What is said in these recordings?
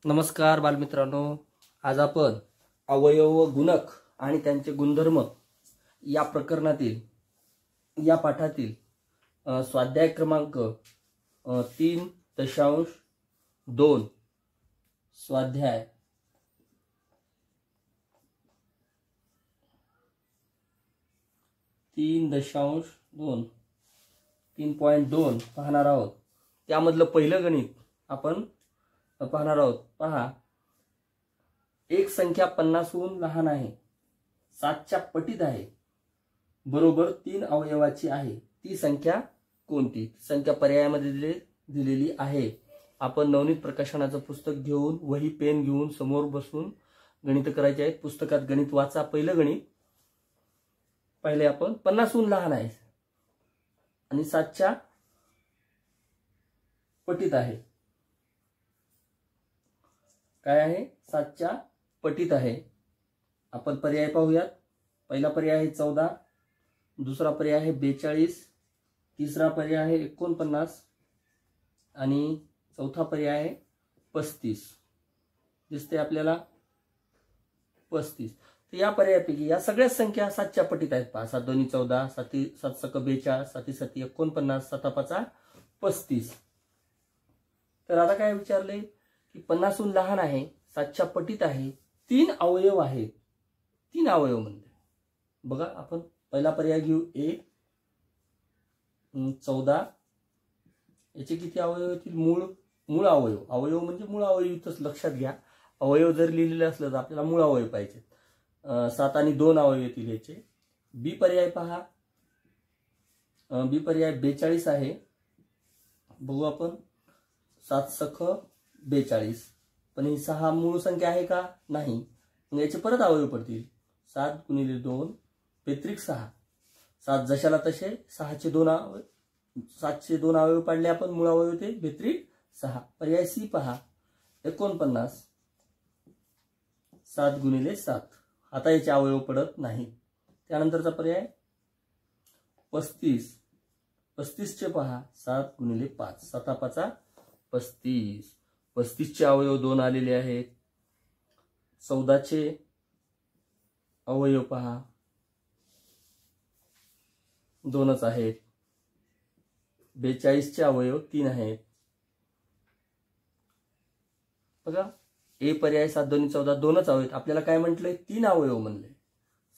नमस्कार बालमित्रांनो, आज आपण अवयव व गुणक आणि त्यांचे गुणधर्म या प्रकरणातील या पाठातील स्वाध्याय क्रमांक 3.2 स्वाध्याय 3.2 पाहणार आहोत। त्यामधलं पहिलं गणित आपण पाहणार आहोत। पहा, एक संख्या 50हून लहान आहे, 7च्या पटीत आहे, बरोबर 3 अवयवाची आहे, ती संख्या कोणती? संख्या पर्यायामध्ये दिलेली आहे। आपण नवनीत प्रकाशनाचं पुस्तक घेऊन वही पेन घेऊन समोर बसून गणित करायचे आहेत। पुस्तकात गणित वाचा। पहिलं गणित पहिले आपण 50हून लहान आहे आणि 7च्या पटीत आहे। काय आहे? 7च्या पटीत आहे। आपण पर्याय पाहूयात। पहिला पर्याय आहे 14, दुसरा पर्याय आहे 42, तिसरा पर्याय आहे 49 आणि चौथा पर्याय आहे 35। दिसते आपल्याला 35। तर या पर्यायापैकी या सगळ्या संख्या 7च्या पटीत आहेत। पहा, 7 2 14, 7 7 42, 7 7 49, 7 5 35। तर आता काय विचारले की 50हून लहान आहे, 7च्या पटीत आहे, 3 अवयव आहेत। 3 अवयव म्हणजे बघा, आपण पहिला पर्याय घेऊ। 1 14, याचे किती अवयव येतील? मूळ अवयव। अवयव म्हणजे मूळ अवयव, इथंच लक्षात घ्या। अवयव जर लिहिलेले असलं तर आपल्याला मूळ अवयव पाहिजे। 7 आणि 2 अवयव येतील याचे। बी पर्याय पहा, बी पर्याय 42 आहे। बघू आपण, 7 सख 42, पण ही 6 मूळ संख्या आहे का? नाही। मग याचे परत अवयव पडतील। 7 × 2 बेत्रिक 6। 7 जशाला तसे, 6चे 2 अवयव, 7चे 2 अवयव पाडले आपण, मूळ अवयव ते बेत्रिक 6। पर्याय सी पहा, 49, 7 × 7। आता याचे अवयव पडत नाही। त्यानंतरचा पर्याय 35, 35चे पहा, 7 × 5, 7 5 35। 35चे अवयव 2 आलेले आहेत। 14चे अवयव पहा, 2च आहेत। 42चे अवयव 3 आहेत। बघा, ए पर्याय 7 2 14, 2च अवयव। आपल्याला काय म्हटलंय? 3 अवयव म्हणले,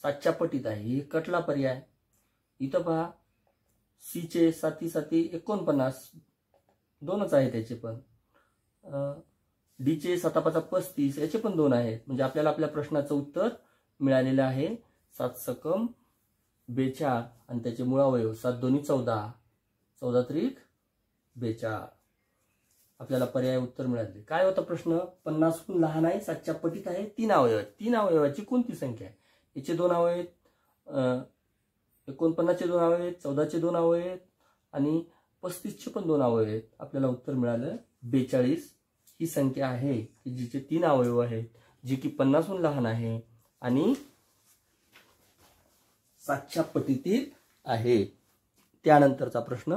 7च्या पटीत आहे। हे कटला पर्याय। इथं पहा, सी चे 7 7 49, 2च आहे त्याचे पण। डी चे 7 5 35, याचे पण 2 आहेत। म्हणजे आपल्याला आपल्या प्रश्नाचं उत्तर मिळालेलं आहे 7 सकम 42 आणि त्याचे मूळ अवयव 7 2 14, 14 त्रिक 42। आपल्याला पर्याय उत्तर मिळाले। काय होता प्रश्न? 50हून लहान आहे, 7च्या पटीत आहे, 3 अवयव आहेत। 3 अवयवाची कोणती संख्या आहे? याचे 2 अवयव आहेत, 49चे 2 अवयव आहेत, 14चे 2 अवयव आहेत आणि 35चे पण 2 अवयव आहेत। आपल्याला उत्तर मिळालं 42 ही संख्या आहे की जिचे 3 अवयव आहेत, जी की 50हून लहान आहे आणि 7च्या पटीतील आहे। त्यानंतरचा प्रश्न,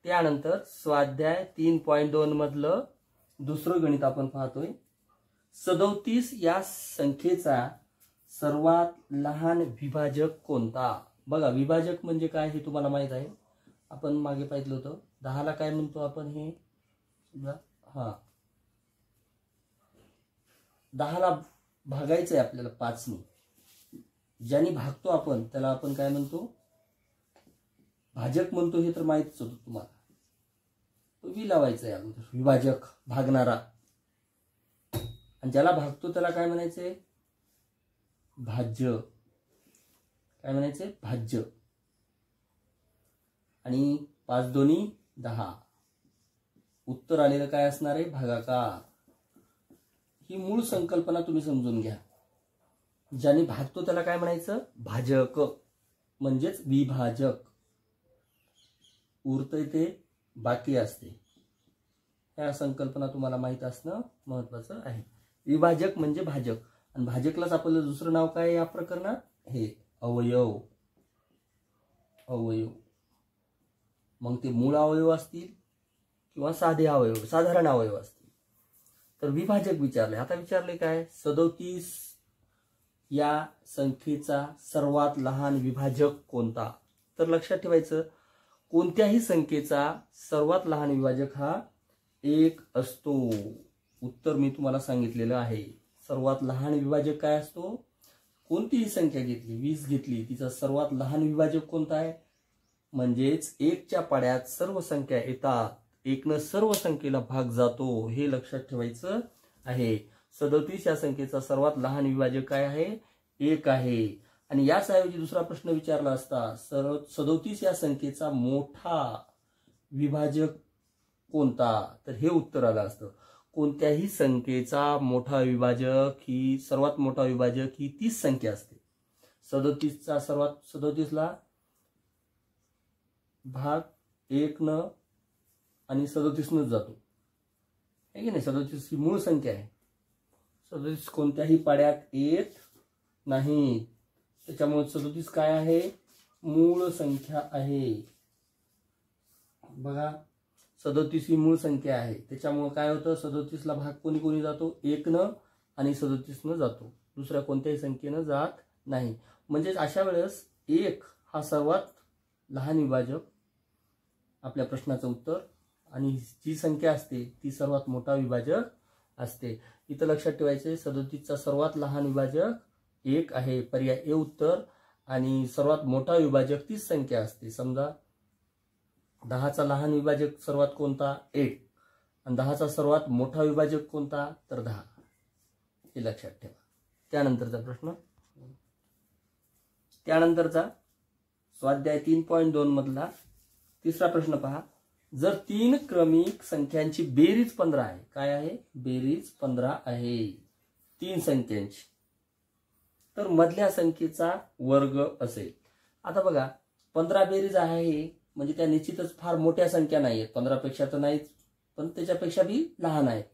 त्यानंतर स्वाध्याय 3.2 मधलं दुसरं गणित आपण पाहतोय। 37 या संख्येचा सर्वात लहान विभाजक कोणता? बघा, विभाजक म्हणजे काय हे तुम्हाला माहित आहे। आपण मागे पाहिलं होतं। 10 ला काय म्हणतो आपण? हे 10 ला भागायचंय आपल्याला 5 ने। ज्याने भागतो आपण त्याला आपण काय म्हणतो? भाजक म्हणतो। हे तर माहितच होतं तुम्हाला। तो वि लावायचा आहे अगोदर, विभाजक, भागणारा। आणि ज्याला भागतो त्याला काय म्हणायचंय? भाज्य। काय म्हणायचंय? भाज्य। आणि 5 2 10, उत्तर आलेलं काय असणार आहे? भागाकार। ही मूळ संकल्पना तुम्ही समजून घ्या। ज्याने भागतो त्याला काय म्हणायचं? भाजक, म्हणजेच विभाजक। उरतंय ते बाकी असते। ह्या संकल्पना तुम्हाला माहित असणं महत्वाचं आहे। विभाजक म्हणजे भाजक, आणि भाजकलाच आपलं दुसरं नाव काय या प्रकरणात? हे अवयव। अवयव मग ते मूळ अवयव असतील किंवा साधे अवयव, साधारण अवयव असतील। तर विभाजक विचारले. आता विचारले काय, 37 या संख्येचा सर्वात लहान विभाजक कोणता. तर लक्षात ठेवायचं, कोणत्याही संख्येचा सर्वात लहान विभाजक हा 1 असतो. उत्तर मी तुम्हाला सांगितलेलं आहे. सर्वात लहान विभाजक काय असतो, कोणतीही संख्या घेतली, 20 घेतली, तिचा सर्वात लहान विभाजक कोणता आहे, म्हणजेच 1च्या पाड्यात सर्व संख्या येतात, 1 सर्व संख्येला भाग जातो, हे लक्षात ठेवायचं आहे. 37 या संख्येचा सर्वात लहान विभाजक काय आहे, 1 आहे. आणि याच ऐवजी दुसरा प्रश्न विचारला असता, 37 या संख्येचा मोठा विभाजक कोणता, तर हे उत्तर आलं असतं. कोणत्याही संख्येचा मोठा विभाजक ही सर्वात मोठा विभाजक ही 30 संख्या असते. 37ला भाग 1 न आणि 37 न जातो, आहे की नाही. 37 ही मूळ संख्या आहे. 37 कोणत्याही पाड्यात येत नाही, त्याच्यामुळे 37 काय आहे, मूळ संख्या आहे. बघा, 37 ही मूळ संख्या आहे, त्याच्यामुळे काय होतं, 37ला भाग कोणी कोणी जातो, 1 न आणि 37 न जातो, दुसऱ्या कोणत्याही संख्येनं जात नाही. म्हणजे अशा वेळेस 1 हा सर्वात लहान विभाजक आपल्या प्रश्नाचं उत्तर, आणि जी संख्या असते ती सर्वात मोठा विभाजक असते. इथं लक्षात ठेवायचे, 37चा सर्वात लहान विभाजक 1 आहे, पर्याय ए उत्तर. आणि सर्वात मोठा विभाजक 30 संख्या असते. समजा 10चा लहान विभाजक सर्वात कोणता, 1, आणि 10चा सर्वात मोठा विभाजक कोणता, तर 10, हे लक्षात ठेवा. त्यानंतरचा प्रश्न, त्यानंतरचा स्वाध्याय 3.2 मधला तिसरा प्रश्न पहा. जर 3 क्रमिक संख्यांची बेरीज 15 आहे, काय आहे, बेरीज 15 आहे 3 संख्यांची, तर मधल्या संख्येचा वर्ग असेल. आता बघा, 15 बेरीज आहे म्हणजे त्या निश्चितच फार मोठ्या संख्या नाहीयेत, 15 पेक्षा तर नाहीच, पण त्याच्यापेक्षा बी लहान आहेत.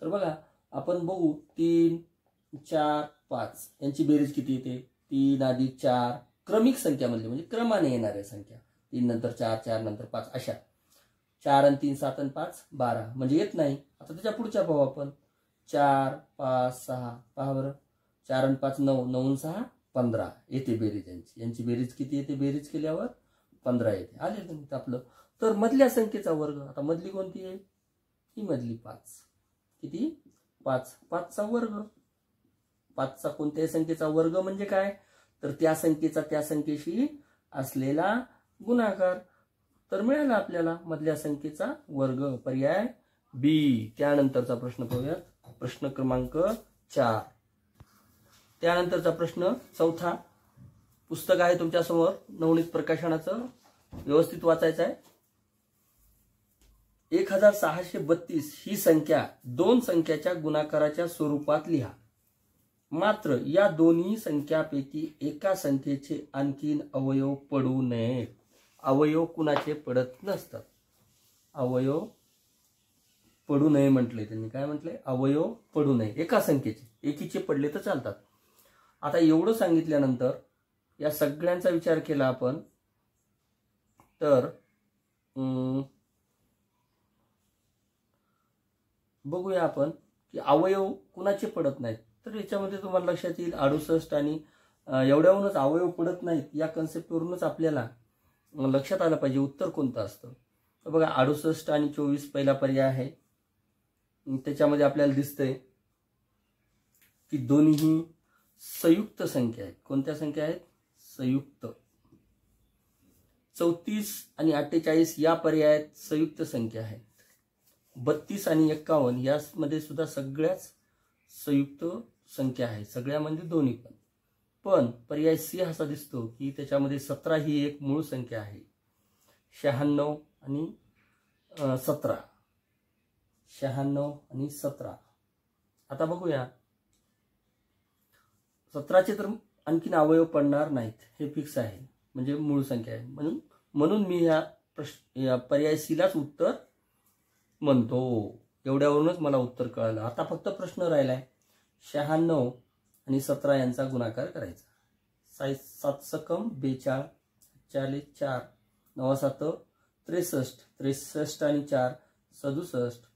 तर बघा, आपण बघू, 3, 4, 5 यांची बेरीज किती येते, 3 अधिक 4, क्रमिक संख्यामधली म्हणजे क्रमाने येणाऱ्या संख्या, 3 नंतर 4, 4 नंतर 5, अशा 4 आणि 3 7 आणि 5 12 म्हणजे येत नाही. आता त्याच्या पुढच्या पाहू आपण, 4, 5, 6, पहा बरं, 4 आणि 5 9, 9 आणि 6 15 येते बेरीज यांची. यांची बेरीज किती येते, बेरीज केल्यावर 15 येते. आले तुम्ही आपलं. तर मधल्या संख्येचा वर्ग, आता मधली कोणती आहे, ही मधली 5, किती, 5, 5चा वर्ग. 5चा कोणत्याही संख्येचा वर्ग म्हणजे काय, तर त्या संख्येचा त्या संख्येशी असलेला गुणाकार. तर मिळाला आपल्याला मधल्या संख्येचा वर्ग, पर्याय बी. त्यानंतरचा प्रश्न पाहूयात, प्रश्न क्रमांक 4. त्यानंतरचा प्रश्न चौथा, पुस्तक आहे तुमच्या समोर, नवनीत प्रकाशनाचं, व्यवस्थित वाचायचं आहे. 1632 ही संख्या 2 संख्याच्या गुणाकाराच्या स्वरूपात लिहा. मात्र या दोन्ही संख्यापैकी एका संख्येचे आणखीन अवयव पडू नयेत. अवयव कुणाचे पडत नसतात, अवयव पडू नये म्हटले त्यांनी. काय म्हटले, अवयव पडू नये, एका संख्येचे, एकीचे पडले तर चालतात. आता एवढं सांगितल्यानंतर या सगळ्यांचा विचार केला आपण, तर बघूया आपण की अवयव कुणाचे पडत नाहीत. तर याच्यामध्ये तुम्हाला लक्षात येईल 68 आणि एवढ्याहूनच अवयव पडत नाहीत, या कन्सेप्टवरूनच आपल्याला लक्षात आलं पाहिजे उत्तर कोणतं असतं. तर बघा, 68 आणि 24 पहिला पर्याय आहे. त्याच्यामध्ये आपल्याला दिसतंय की दोन्ही संयुक्त संख्या आहेत. कोणत्या संख्या आहेत, संयुक्त. 34 आणि 48 या पर्यायात संयुक्त संख्या आहेत. 32 आणि 51 यामध्ये सुद्धा सगळ्याच संयुक्त संख्या आहे, सगळ्या म्हणजे दोन्ही पण. पण पर्याय सी असा दिसतो की त्याच्यामध्ये 17 ही एक मूळ संख्या आहे. 96 आणि 17, 96 आणि 17. आता बघूया, 17चे तर आणखीन अवयव पडणार नाहीत, हे फिक्स आहे, म्हणजे मूळ संख्या आहे. म्हणून मी या पर्याय सीलाच उत्तर म्हणतो. एवढ्यावरूनच मला उत्तर कळलं. आता फक्त प्रश्न राहिलाय, 96 आणि 17 यांचा गुणाकार करायचा. 7 सकम 42, 40 4, 9 7 63, 63 आणि 4 67,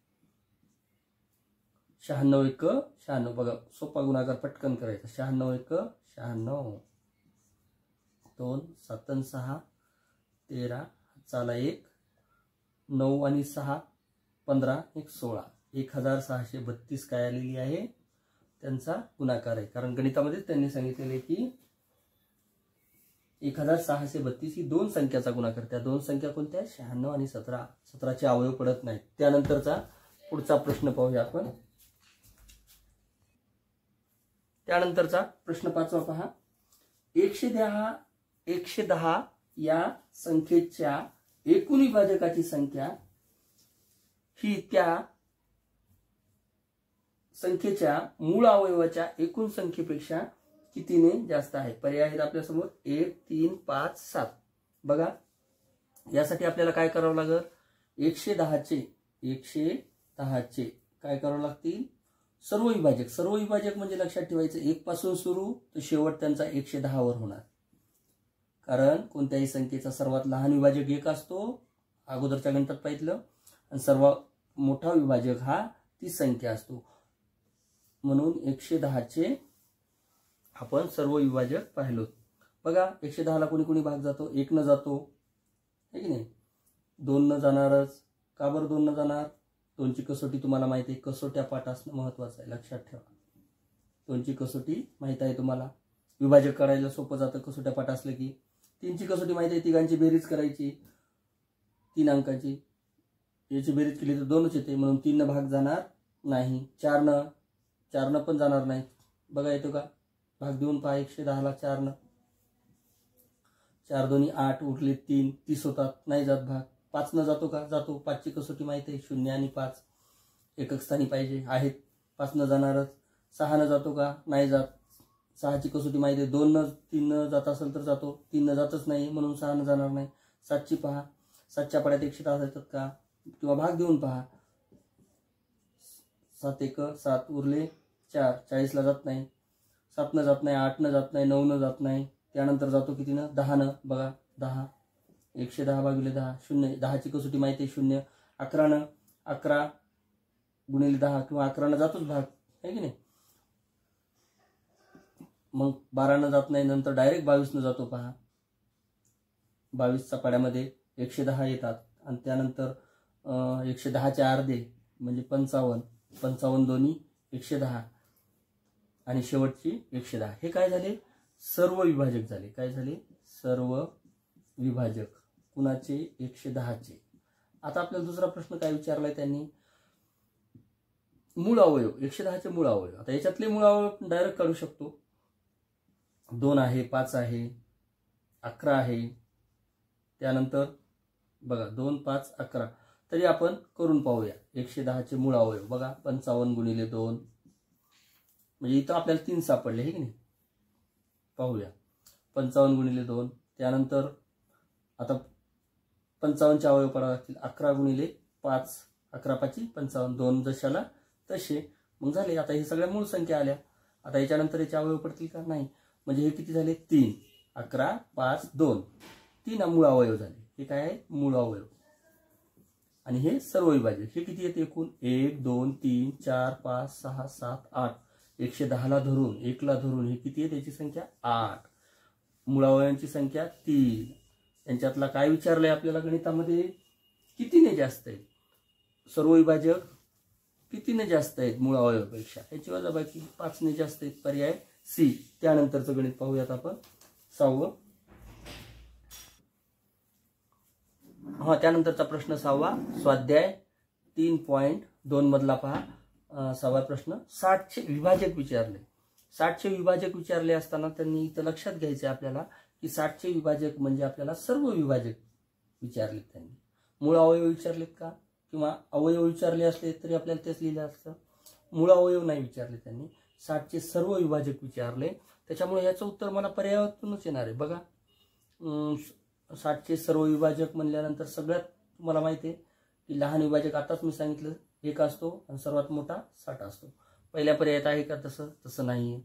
96 एक 96. बघा सोपा गुणाकार पटकन करायचा. 96 एक 96. 2 7 आणि 6 13 चाला 1 9 आणि 6 15 1 16. 1632 काय आलेली आहे त्यांचा गुणाकार आहे. कारण गणितामध्ये त्यांनी सांगितलेले की 1632 ही दोन संख्याचा गुणाकार. त्या दोन संख्या कोणत्या? 96 आणि 17. 17चे अवयव पडत नाहीत. त्यानंतरचा पुढचा प्रश्न पाहूया आपण. त्यानंतरचा प्रश्न 5वा पहा. 110 या संख्येच्या एकूण विभाजकाची संख्या ही त्या संख्येच्या मूळ अवयवाच्या एकूण संख्येपेक्षा कितीने जास्त आहे? पर्याय आहेत आपल्या समोर 1 3 5 7. बघा यासाठी आपल्याला काय करावं लागेल? 110चे काय करावं लागतील? सर्व विभाजक म्हणजे लक्षात ठेवायचं 1 पासून सुरू तर शेवट त्यांचा 110 वर होणार. कारण कोणत्याही संख्येचा सर्वात लहान विभाजक 1 असतो अगोदरच्या गणितात पाहिलं, आणि सर्वात मोठा विभाजक हा ती संख्या असतो. म्हणून 110चे आपण सर्व विभाजक पाहिलो. बघा 110ला कोणी कोणी भाग जातो? 1 न जातो है की नाही, 2 न जाणारच. का बरं 2 न जाणार? 2ची कसोटी तुम्हाला माहिती आहे. कसोट्या पाठ असणं महत्वाचं आहे, लक्षात ठेवा. 2ची कसोटी माहित आहे तुम्हाला. विभाजक करायला सोपं जातं कसोट्या पाठ असलं की. 3ची कसोटी माहिती आहे, तिघांची बेरीज करायची 3 अंकाची. याची बेरीज केली तर 2च येते, म्हणून 3 न भाग जाणार नाही. 4 न पण जाणार नाही. बघा येतो का? भाग देऊन पहा 110ला 4 न. 4 दोन्ही 8 उरले 3 30 होतात, नाही जात भाग. 5 न जातो का? जातो. 5ची कसोटी माहिती आहे 0 आणि 5 एकक स्थानी पाहिजे आहेत, 5 न जाणारच. 6 न जातो का? नाही जात. 6ची कसोटी माहिती आहे 2 न 3 न जात असेल तर जातो, 3 न जातच नाही म्हणून 6 न जाणार नाही. 7ची पहा, 7च्या पाड्यात 110 येतात का? किंवा भाग देऊन पहा. 7 1 7 उरले 4 40ला जात नाही. 7 न जात नाही, 8 न जात नाही, 9 न जात नाही. त्यानंतर जातो किती न? 10 न. बघा 10 110 भागिले 10 0. 10ची कसोटी माहिती आहे 0. 11 न 11 गुणिले 10 किंवा 11 न जातोच भाग आहे की नाही. मग 12 न जात नाही, नंतर डायरेक्ट 22 न जातो पहा. 22च्या पाड्यामध्ये 110 येतात आणि त्यानंतर 110चे अर्धे म्हणजे 55 दोन्ही 110 आणि शेवटची 110. हे काय झाले? सर्व विभाजक झाले. काय झाले? सर्व विभाजक कुणाचे? 110चे. आता आपल्याला दुसरा प्रश्न काय विचारलाय त्यांनी? मूळ अवयव. 110चे मूळ अवयव. आता याच्यातले मूळ अवयव डायरेक्ट काढू शकतो. 2 आहे, 5 आहे, 11 आहे. त्यानंतर बघा 2 5 11 तरी आपण करून पाहूया. 110चे मूळ अवयव बघा 55 गुणिले 2 म्हणजे इथं आपल्याला 3 सापडले आहे की नाही. पाहूया 55 गुणिले 2. त्यानंतर आता 55चे अवयव पडावे लागतील. 11 गुणिले 5 11 5 55 2 जशाला तसे. मग झाले. आता हे सगळ्या मूळ संख्या आल्या. आता याच्यानंतर याचे अवयव पडतील का? नाही. म्हणजे हे किती झाले? 3 11 5 2 3 मूळ अवयव झाले. हे काय आहे? मूळ अवयव. आणि हे सर्व विभाजक. हे किती येते एकूण? 1 2 3 4 5 6 7 8. 110ला धरून 1 ला धरून हे किती आहे? त्याची संख्या 8. मुळावयांची संख्या 3. यांच्यातला काय विचारलंय आपल्याला गणितामध्ये? कितीने जास्त आहेत सर्व विभाजक? कितीने जास्त आहेत मूळ अवयवापेक्षा? याची वजाबाकी 5 ने जास्त आहेत. पर्याय सी. त्यानंतरचं गणित पाहूयात आपण 6वं. त्यानंतरचा प्रश्न 6वा स्वाध्याय 3.2 मधला पहा. 6वा प्रश्न 60चे विभाजक विचारले. 60चे विभाजक विचारले असताना त्यांनी इथं लक्षात घ्यायचे आपल्याला की 60चे विभाजक म्हणजे आपल्याला सर्व विभाजक विचारलेत त्यांनी. मूळ अवयव विचारलेत का? किंवा अवयव विचारले असले तरी आपल्याला तेच लिहिलं असतं. मूळ अवयव नाही विचारले त्यांनी. 60चे सर्व विभाजक विचारले. त्याच्यामुळे याचं उत्तर मला पर्यायातूनच येणार आहे. बघा 60चे सर्व विभाजक म्हणल्यानंतर सगळ्यात तुम्हाला माहिती आहे की लहान विभाजक आताच मी सांगितलं 1 असतो आणि सर्वात मोठा 60 असतो. पहिल्या पर्यायात आहे का तसं? तसं नाहीये.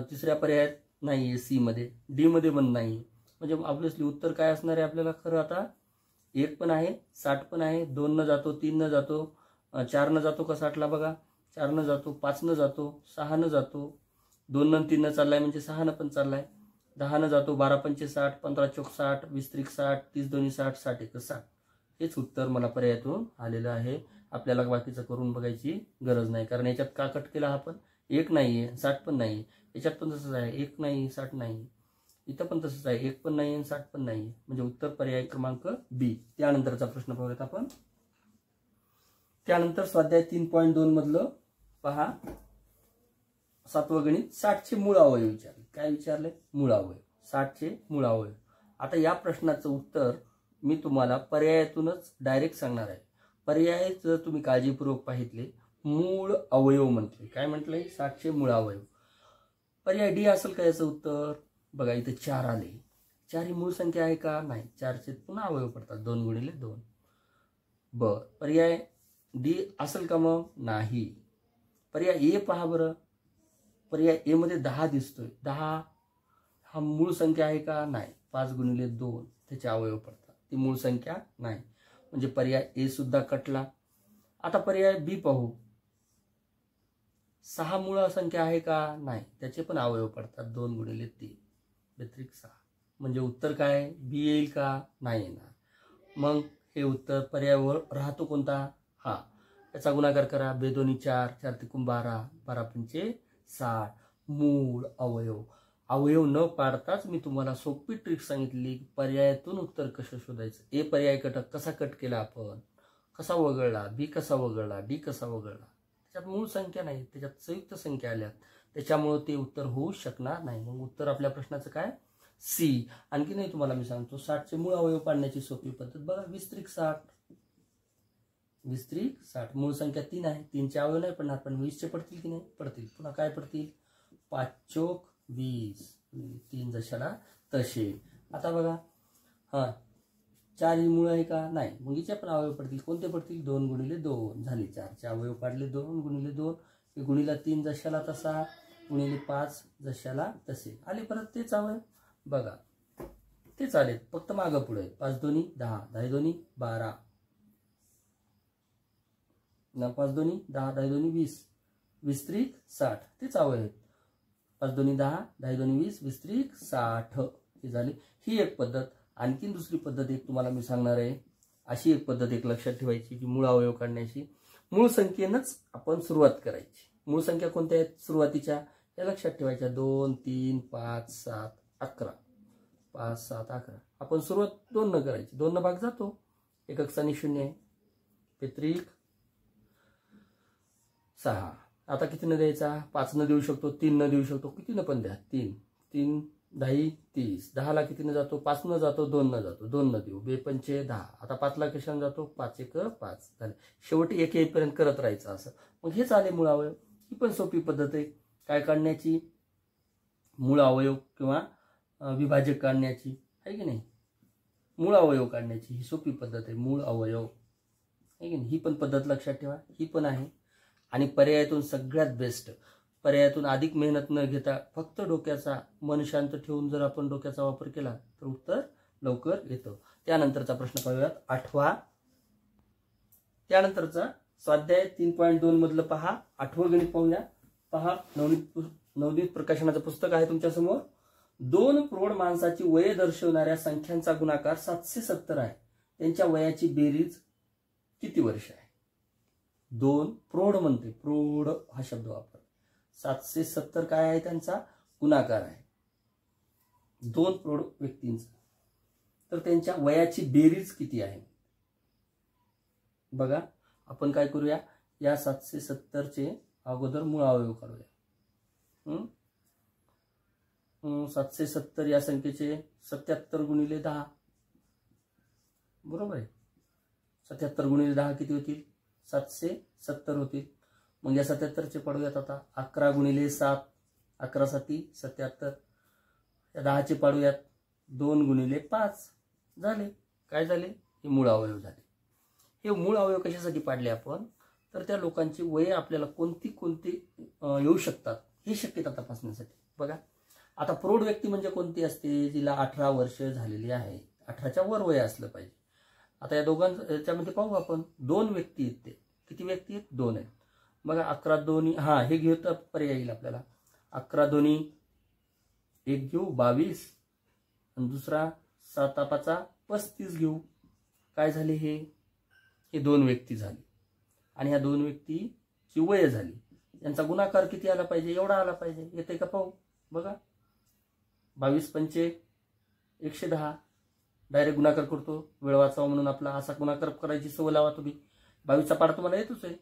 तिसऱ्या पर्यायात नाहीये. सी मध्ये, डी मध्ये पण नाही. म्हणजे ऑब्व्हियसली उत्तर काय असणार आहे आपल्याला खरं? आता 1 पण आहे, 60 पण आहे, 2 न जातो, 3 न जातो, 4 न जातो का 60ला? बघा 4 न जातो, 5 न जातो, 6 न जातो, 2 न 3 न चाललाय म्हणजे 6 न पण चाललाय, 10 न जातो, 12 पंचे 60, 15 चौक 60, 20 त्रिक 60, 30 दोन्ही 60, 60 एक 60. हेच उत्तर मला पर्यायातून आलेलं आहे. आपल्याला बाकीचं करून बघायची गरज नाही, कारण याच्यात का कट केला आपण, 1 नाहीये 60 पण नाही, याच्यात पण तसंच आहे, 1 नाही 60 नाही, इथं पण तसंच आहे, 1 पण नाही 60 पण नाही, म्हणजे उत्तर पर्याय क्रमांक बी. त्यानंतरचा प्रश्न पाहूयात आपण. त्यानंतर स्वाध्याय 3.2 मधलं पहा, 7वं गणित, 60चे मूळ अवयव विचारले. काय विचारले? मूळ अवयव. 60चे मूळ अवयव. आता या प्रश्नाचं उत्तर मी तुम्हाला पर्यायातूनच डायरेक्ट सांगणार आहे. पर्याय जर तुम्ही काळजीपूर्वक पाहितले, मूळ अवयव म्हटले. काय म्हटलंय? 60चे मूळ अवयव. पर्याय डी असेल का याचं उत्तर? बघा इथे 4 आले. 4 ही मूळ संख्या आहे का? नाही. 4चे पुन्हा अवयव पडतात, 2 गुणिले 2. बर, पर्याय डी असेल का मग? नाही. पर्याय ए पहा बरं. पर्याय ए मध्ये 10 दिसतोय. 10 हा मूळ संख्या आहे का? नाही. 5 गुणिले 2 त्याचे अवयव पडतात, ती मूळ संख्या नाही, म्हणजे पर्याय ए सुद्धा कटला. आता पर्याय बी पाहू. 6 मूळ संख्या आहे का? नाही. त्याचे पण अवयव पडतात, 2 गुणिले 3 व्यतिरिक्त 6. म्हणजे उत्तर काय? बी येईल का? नाही येणार. मग हे उत्तर पर्यायावर राहतो कोणता? हा. याचा गुणाकार करा. 2 दोन्ही 4, 4 त्रिकून 12, 12 पंचे 60. मूळ अवयव. अवयव न पाडताच मी तुम्हाला सोपी ट्रिक सांगितली, पर्यायातून उत्तर कसं शोधायचं. ए पर्याय कसा कट केला आपण, कसा वगळला, बी कसा वगळला, डी कसा वगळला. त्याच्यात मूळ संख्या नाही, त्याच्यात संयुक्त संख्या आल्यात, त्याच्यामुळे ते उत्तर होऊ शकणार नाही. मग उत्तर आपल्या प्रश्नाचं काय? सी. आणखी नाही तुम्हाला मी सांगतो, 60चे मूळ अवयव पाडण्याची सोपी पद्धत बघा. 20 त्रिक 60, 20 त्रिक 60. मूळ संख्या 3 आहे, 3चे अवयव नाही पडणार, पण 20चे पडतील की नाही? पडतील. पुन्हा काय पडतील? 5 चोक 20, 3 जशाला तसे. आता बघा, हा 4 ही मूळ आहे का? नाही. मग हिचे पण अवयव पडतील. कोणते पडतील? 2 गुणिले 2 झाले. 4चे अवयव पाडले, 2 गुणिले 2, गुणिला 3 जशाला तसा, गुणिले 5 जशाला तसे आले. परत तेच अवयव बघा, तेच आले, फक्त मागं पुढे. 5 दोन्ही 10, 10 दोन्ही 12, 5 दोन्ही 10, 10 दोन्ही 20, 20 त्रिक 60. तेच अवयव आहेत. 5 दोन्ही 10, 10 दोन्ही 20, 20 त्रिक 60 हे झाले. ही एक पद्धत. आणखीन दुसरी पद्धत एक तुम्हाला मी सांगणार आहे. अशी एक पद्धत एक लक्षात ठेवायची की मूळ अवयव काढण्याची मूळ संख्येनंच आपण सुरुवात करायची. मूळ संख्या कोणत्या आहेत सुरुवातीच्या हे लक्षात ठेवायच्या. 2, 3, 5, 7, 11. 5, 7, 11. आपण सुरुवात 2 न करायची. 2 न भाग जातो, एकक स्थानी 0 आहे. त्रिक 6. आता किती न द्यायचा? 5 न देऊ शकतो, 3 न देऊ शकतो, किती न पण द्या. 3, 3 10 30. 10 ला किती न जातो? 5 न जातो, 2 न जातो, 2 न देऊ. 2 पंचे 10. आता 5 ला कशाने जातो? 5 एक 5 झाले. शेवटी 1 येईपर्यंत करत राहायचं असं. मग हेच आले मूळ अवयव. ही पण सोपी पद्धत आहे काय काढण्याची, मूळ अवयव किंवा विभाजक काढण्याची, आहे की नाही. मूळ अवयव काढण्याची ही सोपी पद्धत आहे, मूळ अवयव, आहे की नाही. ही पण पद्धत लक्षात ठेवा, ही पण आहे. आणि पर्यायातून सगळ्यात बेस्ट, पर्यायातून अधिक मेहनत न घेता फक्त डोक्याचा मन शांत ठेवून जर आपण डोक्याचा वापर केला तर उत्तर लवकर येतं. त्यानंतरचा प्रश्न पाहूयात 8वा. त्यानंतरचा स्वाध्याय 3.2 मधलं पहा 8वं गणित पाहूया. पहा, नवनीत प्रकाशनाचं पुस्तक आहे तुमच्या समोर. 2 प्रौढ माणसाची वय दर्शवणाऱ्या संख्यांचा गुणाकार 770 आहे. त्यांच्या वयाची बेरीज किती वर्ष आहे? 2 प्रौढ म्हणते, प्रौढ हा शब्द वापर. 770 काय आहे? त्यांचा गुणाकार आहे. 2 प्रौढ व्यक्तींचा. तर त्यांच्या वयाची बेरीज किती आहे? बघा, आपण काय करूया, या 770चे अगोदर मूळ अवयव काढूया. 770 या संख्येचे 77 गुणिले 10, बरोबर आहे. 77 गुणिले 10 किती होतील? 770 होतील. मग या 77चे पाडूयात आता. 11 गुणिले 7, 11 7 77. या 10चे पाडूयात. 2 गुणिले 5 झाले. काय झाले? हे मूळ अवयव झाले. हे मूळ अवयव कशासाठी पाडले आपण? तर त्या लोकांची वय आपल्याला कोणती कोणती येऊ शकतात ही शक्यता तपासण्यासाठी. बघा, आता प्रौढ व्यक्ती म्हणजे कोणती असते? जिला 18 वर्ष झालेली आहे, 18च्या वर वय असलं पाहिजे. आता या दोघांच्यामध्ये पाहू आपण. 2 व्यक्ती आहेत. ते किती व्यक्ती आहेत? 2 आहेत. बघा 11 दोन्ही, हा हे घेऊ तर पर्याय येईल आपल्याला. 11 दोन्ही 1 घेऊ 22 आणि दुसरा 7 5 35 घेऊ. काय झाले हे 2 व्यक्ती झाले आणि ह्या 2 व्यक्तीची वय झाली. यांचा गुणाकार किती आला पाहिजे? एवढा आला पाहिजे. येते का पाहू. बघा 22 पंचे 110. डायरेक्ट गुणाकार करतो, वेळ वाचावा म्हणून. आपला असा गुणाकार करायची सवय लावा तुम्ही. 22चा पाढा तुम्हाला येतोच आहे.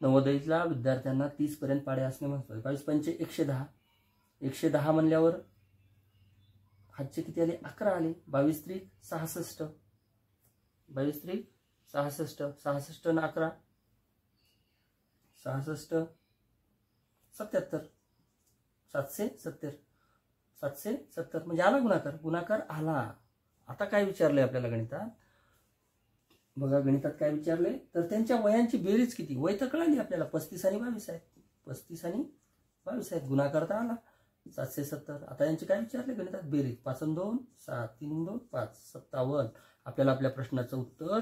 नवोदयला विद्यार्थ्यांना 30 पर्यंत पाढे असणे महत्वाचे. 22 पंचे 110. 110 म्हणल्यावर हातचे किती आले? 11 आले. 22 त्रिक 66. 22 त्रिक 66. 66 न 11 66 77. 770. 770 म्हणजे आला गुणाकार. गुणाकार आला. आता काय विचारले आपल्याला गणितात? बघा गणितात काय विचारले तर त्यांच्या वयांची बेरीज किती. वय तर कळाली आपल्याला. 35 आणि 22 आहेत. 35 आणि 22 आहेत. गुणाकार तर आला 770. आता यांची काय विचारले गणितात? बेरीज. 5 आणि 2 7, 3 आणि 2 5, 57. आपल्याला आपल्या प्रश्नाचं उत्तर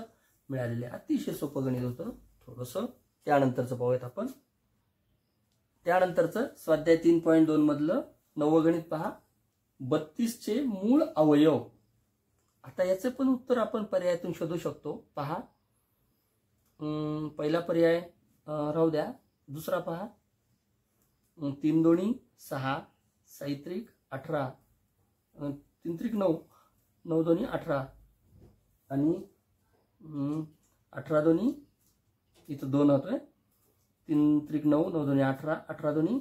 मिळालेले. अतिशय सोपं गणित होतं. थोडंसं त्यानंतरचं पाहूयात आपण. त्यानंतरचं स्वाध्याय 3.2 मधलं 9वं गणित पहा. 32 चे मूळ अवयव. आता याचे पण उत्तर आपण पर्यायातून शोधू शकतो. पहा पहिला पर्याय राहू द्या. दुसरा पहा 3 दोन्ही 6, 6 त्रिक 18, 3 त्रिक 9, 9 दोन्ही 18 आणि 18 दोन्ही इथं 2 होतोय. 3 त्रिक 9, 9 दोन्ही 18, 18 दोन्ही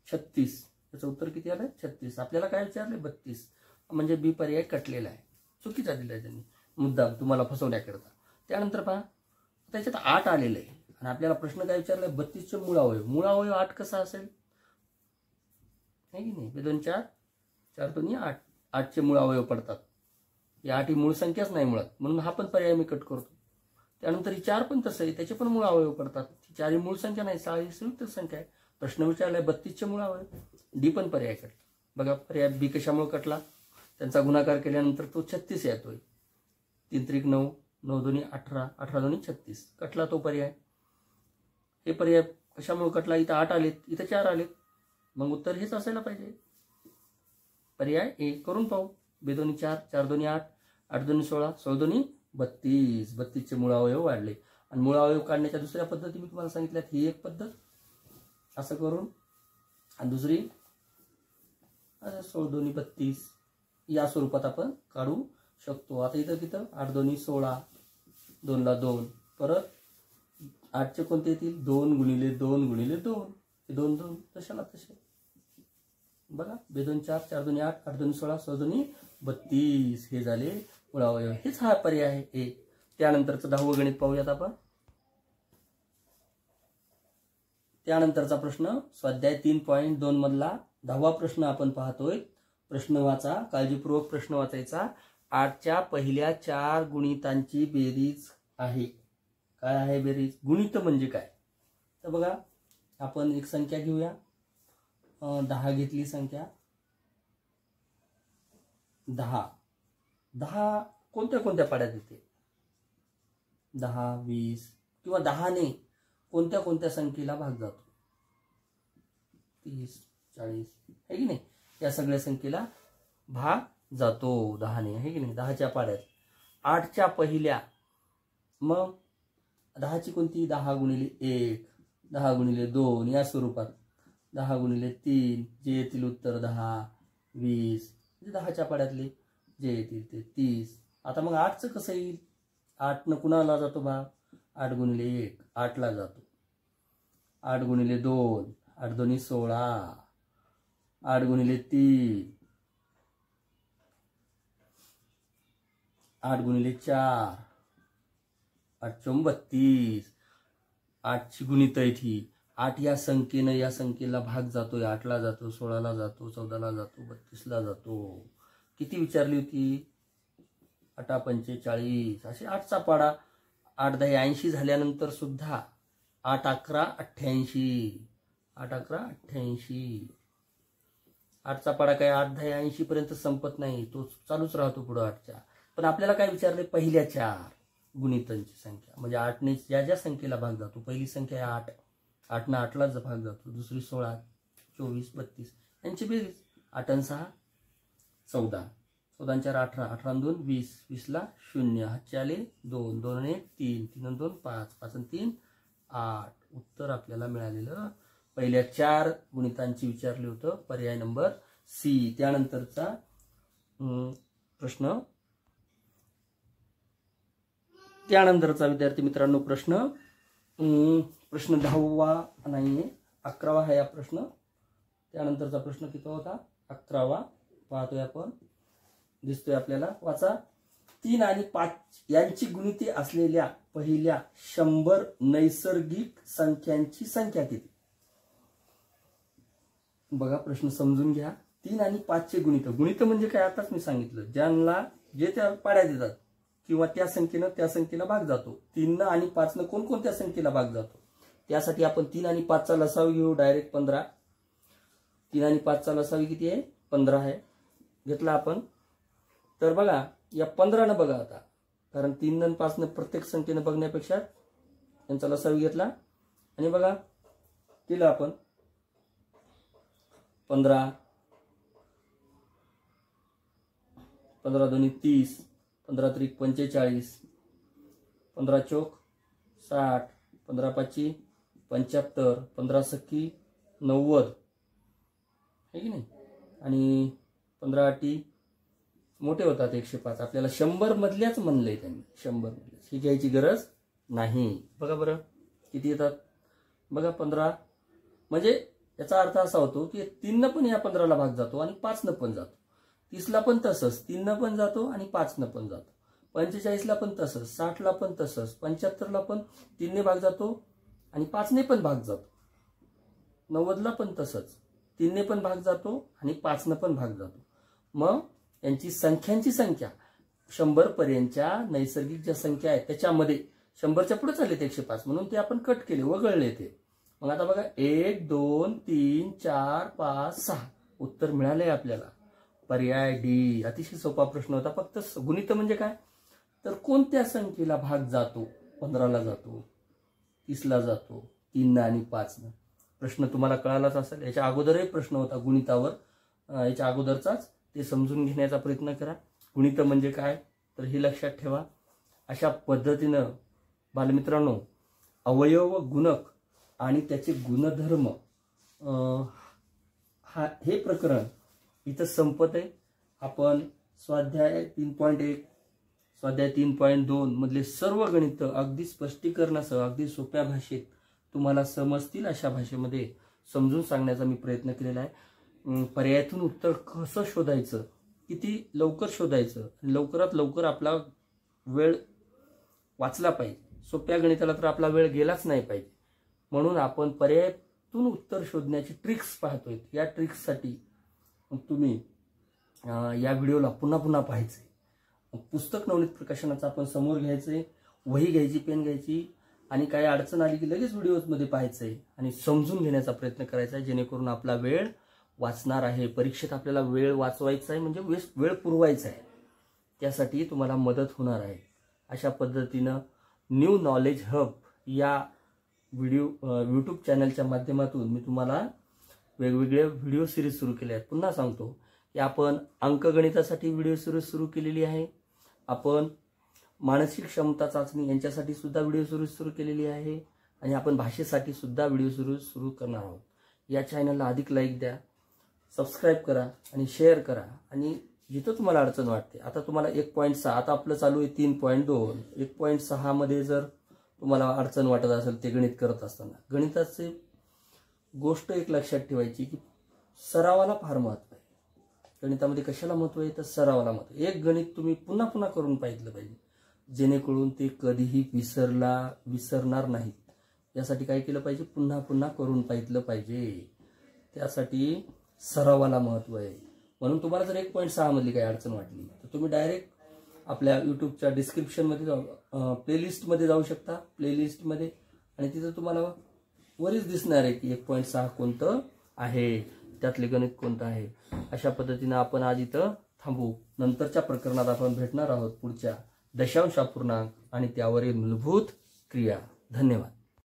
36. याचं उत्तर किती आलं? 36. आपल्याला काय विचारले? 32. म्हणजे बी पर्याय कटलेला आहे. चुकीचा दिलाय त्यांनी मुद्दा तुम्हाला फसवण्याकरता. त्यानंतर पहा त्याच्यात 8 आलेलं आहे आणि आपल्याला प्रश्न काय विचारलाय? 32 चे मूळ अवयव. मूळ अवयव 8 कसा असेल? है की नाही? 2 4, 4 दोन्ही 8. 8 चे मूळ अवयव पडतात. या 8 ही मूळ संख्याच नाही मुळात, म्हणून हा पण पर्याय मी कट करतो. त्यानंतर ही 4 पण तसं आहे, त्याचे पण मूळ अवयव पडतात. 4 ही मूळ संख्या नाही, 6 ही संयुक्त संख्या आहे. प्रश्न विचारलाय 32 चे मूळ अवयव. डी पण पर्याय कटला. बघा पर्याय बी कशामुळे कटला? त्यांचा गुणाकार केल्यानंतर तो 36 येतोय. 3 त्रिक 9, 9 दोन्ही 18, 18 दोन्ही 36. कटला तो पर्याय. हे पर्याय कशामुळे कटला? इथं 8 आलेत, इथं 4 आलेत. मग उत्तर हेच असायला पाहिजे. पर्याय ए करून पाहू. 2 दोन्ही 4, 4 दोन्ही 8, 8 दोन्ही 16, 16 दोन्ही 32. 32 चे मूळ अवयव वाढले. आणि मूळ अवयव काढण्याच्या दुसऱ्या पद्धती मी तुम्हाला सांगितल्यात. ही एक पद्धत असं करून आणि दुसरी 16 दोन्ही 32 या स्वरूपात आपण काढू शकतो. आता इथं किती? 8 दोन्ही 16, 2 ला 2. परत 8 चे कोणते येतील? 2 गुणिले 2 गुणिले 2. हे 2 2 तशाला तसे. बघा 2 दोन्ही 4, 4 दोन्ही 8, 8 दोन्ही 16, 16 दोन्ही 32. हे झाले मूळ अवयव. हेच हा पर्याय आहे ए. त्यानंतरचं 10वं गणित पाहूयात आपण. त्यानंतरचा प्रश्न स्वाध्याय 3.2 मधला 10वा प्रश्न आपण पाहतोय. प्रश्न वाचा, काळजीपूर्वक प्रश्न वाचायचा. 8च्या पहिल्या 4 गुणितांची बेरीज आहे. काय आहे बेरीज? गुणित म्हणजे काय? तर बघा आपण एक संख्या घेऊया. 10 घेतली संख्या. 10 कोणत्या कोणत्या पाड्यात येते? 10, 20 किंवा 10 ने कोणत्या कोणत्या संख्येला भाग जातो? 30, 40 आहे की नाही? या सगळ्या संख्येला भाग जातो 10 ने, आहे की नाही? 10च्या पाड्यात. 8च्या पहिल्या, मग 10ची कोणती? 10 गुणिले 1, 10 गुणिले 2 या स्वरूपात. 10 गुणिले 3 जे येतील उत्तर 10, 20 म्हणजे 10च्या पाड्यातले जे येतील ते 30. आता मग 8चं कसं येईल? 8 न कुणाला जातो भाग? 8 गुणिले 1 8 ला जातो. 8 गुणिले 2 8 दोन्ही 16, 8 गुणिले 3 8 गुणिले 4 8 चौं 32. 8ची गुणित आहे ती. 8 या संख्येनं या संख्येला भाग जातोय. 8 ला जातो, 16 ला जातो, 14 ला जातो, 32 ला जातो. किती विचारली होती? 8 पंचे 40. असे 8चा पाडा. 8 10 80 झाल्यानंतर सुद्धा 8 11 88. 8 11 88. 8चा पाडा काय 8 10 80 पर्यंत संपत नाही, तो चालूच राहतो पुढे 8च्या. पण आपल्याला काय विचारले? पहिल्या 4 गुणितांची संख्या. म्हणजे 8 ने ज्या ज्या संख्येला भाग जातो. पहिली संख्या आहे 8. 8 ने 8 ला भाग जातो, दुसरी 16, 24, 32 यांची बेरीज 8 आणि 6 14, 14 आणि 4 18, 18 आणि 2 20, 20 ला 0, हातचे आले 2, 2 आणि 1 3, 3 आणि 2 5, 5 आणि 3 8. उत्तर आपल्याला मिळालेलं पहिल्या 4 गुणितांची विचारले होतं, पर्याय नंबर सी. त्यानंतरचा प्रश्न, विद्यार्थी मित्रांनो प्रश्न 10वा नाहीये, 11वा आहे हा प्रश्न. त्यानंतरचा प्रश्न किती होता? 11वा पाहतोय आपण, दिसतोय आपल्याला. वाचा. 3 आणि 5 यांची गुणिते असलेल्या पहिल्या 100 नैसर्गिक संख्यांची संख्या किती? बघा प्रश्न समजून घ्या. 3 आणि 5 चे गुणित. गुणित म्हणजे काय? आताच मी सांगितलं, ज्यांना जे त्या पाड्या देतात किंवा त्या संख्येला भाग जातो. 3 आणि 5 कोणकोणत्या संख्येला भाग जातो त्यासाठी आपण 3 आणि 5 चा लसावी घेऊ डायरेक्ट 15. 3 आणि 5 चा लसावी किती आहे? 15 आहे. घेतला आपण. तर बघा या 15 न बघा आता, कारण 3 आणि 5 प्रत्येक संख्येने बघण्यापेक्षा यांचा लसावी घेतला आणि बघा केलं आपण 15, 15 दोन्ही 30, 15 त्रिक 45, 15 चौक 60, 15 पाची 75, 15 सख्खी 90 आहे की नाही, आणि 15 आठी मोठे होतात 105. आपल्याला 100 मधल्याच म्हणलंय त्यांनी, 100 मधल्याच. ही घ्यायची गरज नाही. बघा बरं किती येतात बघा. 15 म्हणजे याचा अर्थ असा होतो की 3 न पण या 15 ला भाग जातो आणि 5 न पण जातो. 30 ला पण तसंच 3 न पण जातो आणि 5 न पण जातो. 45 ला पण तसंच, 60 ला पण तसंच, 75 ला पण 3 ने भाग जातो आणि 5 ने पण भाग जातो. 90 ला पण तसंच, 3 ने पण भाग जातो आणि 5 न पण भाग जातो. मग यांची संख्यांची संख्या 100 पर्यंतच्या नैसर्गिक ज्या संख्या आहेत त्याच्यामध्ये 100च्या पुढे चालले 105, म्हणून ते आपण कट केले, वगळले ते. मग आता बघा 1 2 3 4 5 6 उत्तर मिळाले आपल्याला. पर्याय डी. अतिशय सोपा प्रश्न होता. फक्त गुणित म्हणजे काय? तर कोणत्या संख्येला भाग जातो? 15 ला जातो, 30 ला जातो, 3 न आणि 5 न. प्रश्न तुम्हाला कळालाच असेल. याच्या अगोदरही प्रश्न होता गुणितावर, याच्या अगोदरचाच, ते समजून घेण्याचा प्रयत्न करा. गुणित म्हणजे काय तर हे लक्षात ठेवा. अशा पद्धतीनं बालमित्रांनो अवयव गुणक आणि त्याचे गुणधर्म हे प्रकरण इथं संपत आहे. आपण स्वाध्याय 3.1, स्वाध्याय 3.2 मधले सर्व गणित अगदी स्पष्टीकरणासह अगदी सोप्या भाषेत तुम्हाला समजतील अशा भाषेमध्ये समजून सांगण्याचा मी प्रयत्न केलेला आहे. पर्यायातून उत्तर कसं शोधायचं, किती लवकर शोधायचं, लवकरात लवकर आपला वेळ वाचला पाहिजे. सोप्या गणिताला तर आपला वेळ गेलाच नाही पाहिजे, म्हणून आपण पर्यायातून उत्तर शोधण्याची ट्रिक्स पाहतोय. या ट्रिक्ससाठी तुम्ही या व्हिडिओला पुन्हा पुन्हा पाहायचंय. पुस्तक नवनीत प्रकाशनाचं आपण समोर घ्यायचंय, वही घ्यायची, पेन घ्यायची, आणि काही अडचण आली की लगेच व्हिडिओमध्ये पाहायचंय आणि समजून घेण्याचा प्रयत्न करायचा आहे, जेणेकरून आपला वेळ वाचणार आहे. परीक्षेत आपल्याला वेळ वाचवायचा आहे, म्हणजे वेळ पुरवायचा आहे, त्यासाठी तुम्हाला मदत होणार आहे. अशा पद्धतीनं न्यू नॉलेज हब या यूट्यूब चॅनलच्या माध्यमातून मी तुम्हाला वेगवेगळे व्हिडिओ सिरीज सुरू केले आहेत. पुन्हा सांगतो की आपण अंकगणितासाठी व्हिडिओ सिरीज सुरू केलेली आहे, आपण मानसिक क्षमता चाचणी यांच्यासाठी सुद्धा व्हिडिओ सिरीज सुरू केलेली आहे, आणि आपण भाषेसाठी सुद्धा व्हिडिओ सिरीज सुरू करणार आहोत. या चॅनलला अधिक लाईक द्या, सबस्क्राईब करा आणि शेअर करा. आणि जिथं तुम्हाला अडचण वाटते, आता तुम्हाला 1.6, आता आपलं चालू आहे 3.2, 1.6 मध्ये जर तुम्हाला अडचण वाटत असेल ते गणित करत असताना, गणिताचे गोष्ट एक लक्षात ठेवायची की सरावाला फार महत्व आहे. गणितामध्ये कशाला महत्व आहे तर सरावाला महत्व. एक गणित तुम्ही पुन्हा पुन्हा करून पाहिलं पाहिजे, जेणेकरून ते कधीही विसरणार नाहीत. यासाठी काय केलं पाहिजे? पुन्हा पुन्हा करून पाहिलं पाहिजे. त्यासाठी सरावाला महत्व आहे. म्हणून तुम्हाला जर 1.6 मधली काही अडचण वाटली तर तुम्ही डायरेक्ट आपल्या यूट्यूबच्या डिस्क्रिप्शनमध्ये प्लेलिस्टमध्ये जाऊ शकता, प्लेलिस्टमध्ये, आणि तिथं तुम्हाला वरीच दिसणार आहे की 1.6 कोणतं आहे, त्यातले गणित कोणतं आहे. अशा पद्धतीनं आपण आज इथं थांबू. नंतरच्या प्रकरणात आपण भेटणार आहोत पुढच्या दशांश अपूर्णांक आणि त्यावरील मूलभूत क्रिया. धन्यवाद.